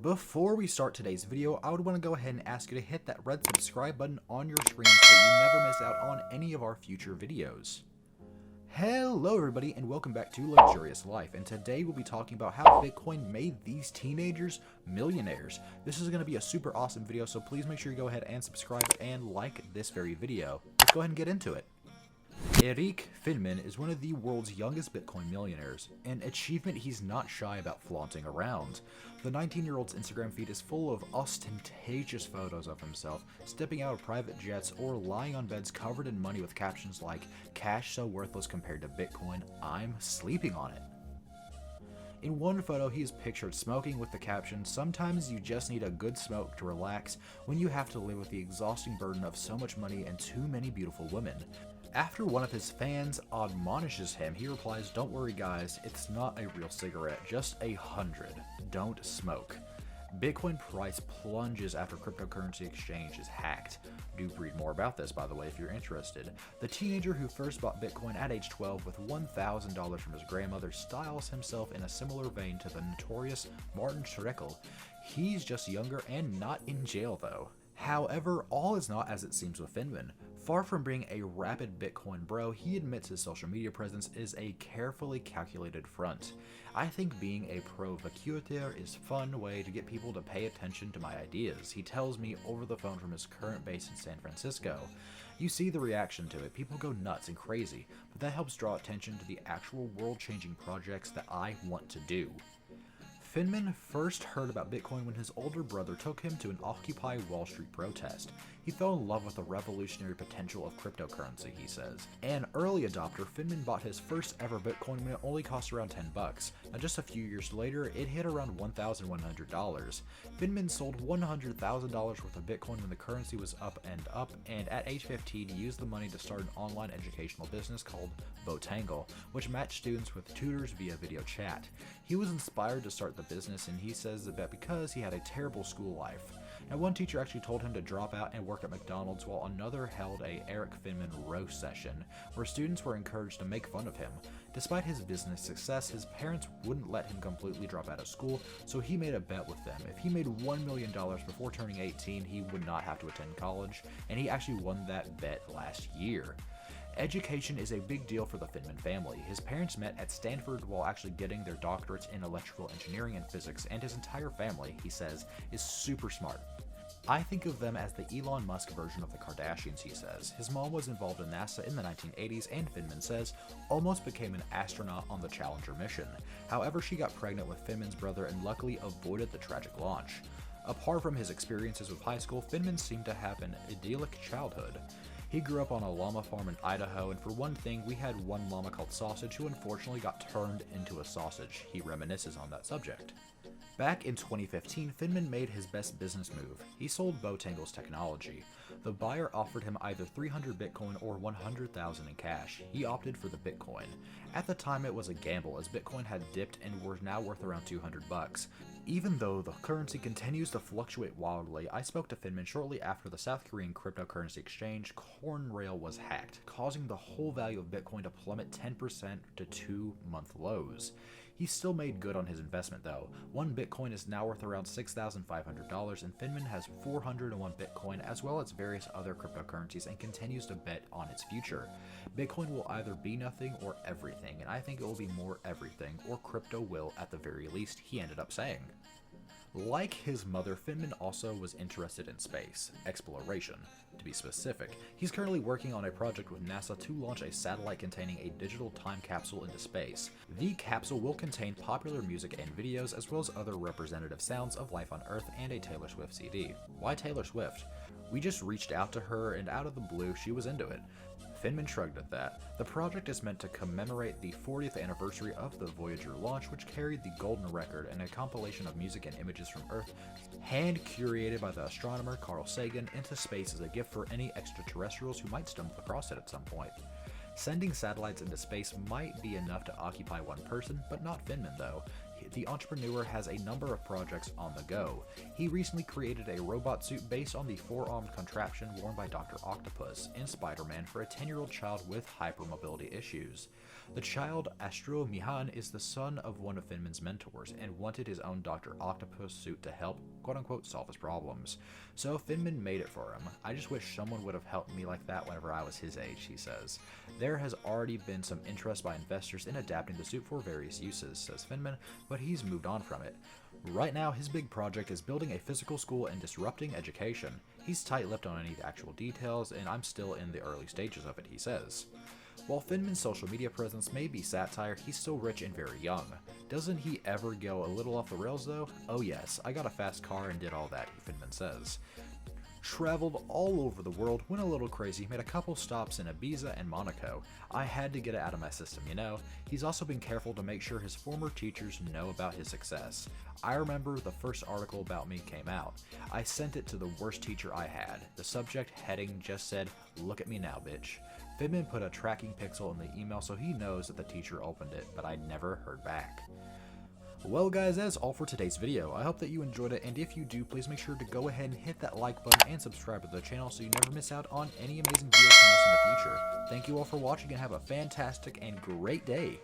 Before we start today's video, I would want to go ahead and ask you to hit that red subscribe button on your screen so that you never miss out on any of our future videos. Hello everybody and welcome back to Luxurious Life, and today we'll be talking about how Bitcoin made these teenagers millionaires. This is going to be a super awesome video, so please make sure you go ahead and subscribe and like this very video. Let's go ahead and get into it. Eric Finman is one of the world's youngest Bitcoin millionaires, an achievement he's not shy about flaunting around. The 19-year-old's Instagram feed is full of ostentatious photos of himself stepping out of private jets or lying on beds covered in money with captions like, "Cash so worthless compared to Bitcoin, I'm sleeping on it." In one photo, he is pictured smoking with the caption, "Sometimes you just need a good smoke to relax when you have to live with the exhausting burden of so much money and too many beautiful women." After one of his fans admonishes him, he replies, "Don't worry guys, it's not a real cigarette, just 100. Don't smoke." Bitcoin price plunges after cryptocurrency exchange is hacked. Do read more about this, by the way, if you're interested. The teenager who first bought Bitcoin at age 12 with $1,000 from his grandmother styles himself in a similar vein to the notorious Martin Schrekel. He's just younger and not in jail though. However, all is not as it seems with Finman. Far from being a rapid Bitcoin bro, he admits his social media presence is a carefully calculated front. "I think being a provocateur is a fun way to get people to pay attention to my ideas," he tells me over the phone from his current base in San Francisco. You see the reaction to it, people go nuts and crazy, but that helps draw attention to the actual world-changing projects that I want to do. Finman first heard about Bitcoin when his older brother took him to an Occupy Wall Street protest. He fell in love with the revolutionary potential of cryptocurrency, he says. An early adopter, Finman bought his first ever Bitcoin when it only cost around $10. Now just a few years later, it hit around $1,100. Finman sold $100,000 worth of Bitcoin when the currency was up, and at age 15, he used the money to start an online educational business called Botangle, which matched students with tutors via video chat. He was inspired to start the business, and he says that because he had a terrible school life. Now, one teacher actually told him to drop out and work at McDonald's, while another held a Eric Finman roast session, where students were encouraged to make fun of him. Despite his business success, his parents wouldn't let him completely drop out of school, so he made a bet with them. If he made $1 million before turning 18, he would not have to attend college, and he actually won that bet last year. Education is a big deal for the Finman family. His parents met at Stanford while actually getting their doctorates in electrical engineering and physics, and his entire family, he says, is super smart. "I think of them as the Elon Musk version of the Kardashians," he says. His mom was involved in NASA in the 1980s, and Finman says, almost became an astronaut on the Challenger mission. However, she got pregnant with Finman's brother and luckily avoided the tragic launch. Apart from his experiences with high school, Finman seemed to have an idyllic childhood. He grew up on a llama farm in Idaho, and for one thing, we had one llama called Sausage who unfortunately got turned into a sausage. He reminisces on that subject. Back in 2015, Finman made his best business move. He sold Botangle's technology. The buyer offered him either 300 Bitcoin or 100,000 in cash. He opted for the Bitcoin. At the time, it was a gamble, as Bitcoin had dipped and were now worth around $200. Even though the currency continues to fluctuate wildly, I spoke to Finman shortly after the South Korean cryptocurrency exchange CoinRail was hacked, causing the whole value of Bitcoin to plummet 10% to 2-month lows. He still made good on his investment though. One Bitcoin is now worth around $6,500, and Finman has 401 Bitcoin as well as various other cryptocurrencies and continues to bet on its future. Bitcoin will either be nothing or everything, and I think it will be more everything, or crypto will at the very least, he ended up saying. Like his mother, Finman also was interested in space exploration. To be specific, he's currently working on a project with NASA to launch a satellite containing a digital time capsule into space. The capsule will contain popular music and videos, as well as other representative sounds of life on Earth and a Taylor Swift CD. Why Taylor Swift? We just reached out to her, and out of the blue, she was into it. Finman shrugged at that. The project is meant to commemorate the 40th anniversary of the Voyager launch, which carried the golden record, and a compilation of music and images from Earth, hand-curated by the astronomer Carl Sagan, into space as a gift for any extraterrestrials who might stumble across it at some point. Sending satellites into space might be enough to occupy one person, but not Finman though. the entrepreneur has a number of projects on the go. He recently created a robot suit based on the four-armed contraption worn by Dr. Octopus in Spider-Man for a 10-year-old child with hypermobility issues. The child, Astro Mihan, is the son of one of Finman's mentors and wanted his own Dr. Octopus suit to help, quote-unquote, solve his problems. So Finman made it for him. I just wish someone would have helped me like that whenever I was his age, he says. There has already been some interest by investors in adapting the suit for various uses, says Finman, but he's moved on from it. Right now, his big project is building a physical school and disrupting education. He's tight-lipped on any actual details, and I'm still in the early stages of it, he says. While Finman's social media presence may be satire, he's still rich and very young. Doesn't he ever go a little off the rails though? Oh yes, I got a fast car and did all that, Finman says. Traveled all over the world, went a little crazy, made a couple stops in Ibiza and Monaco. I had to get it out of my system, you know. He's also been careful to make sure his former teachers know about his success. I remember the first article about me came out. I sent it to the worst teacher I had. The subject heading just said, "Look at me now, bitch." Finman put a tracking pixel in the email so he knows that the teacher opened it, but I never heard back. Well guys, that's all for today's video. I hope that you enjoyed it, and if you do, please make sure to go ahead and hit that like button and subscribe to the channel so you never miss out on any amazing videos from us in the future. Thank you all for watching and have a fantastic and great day.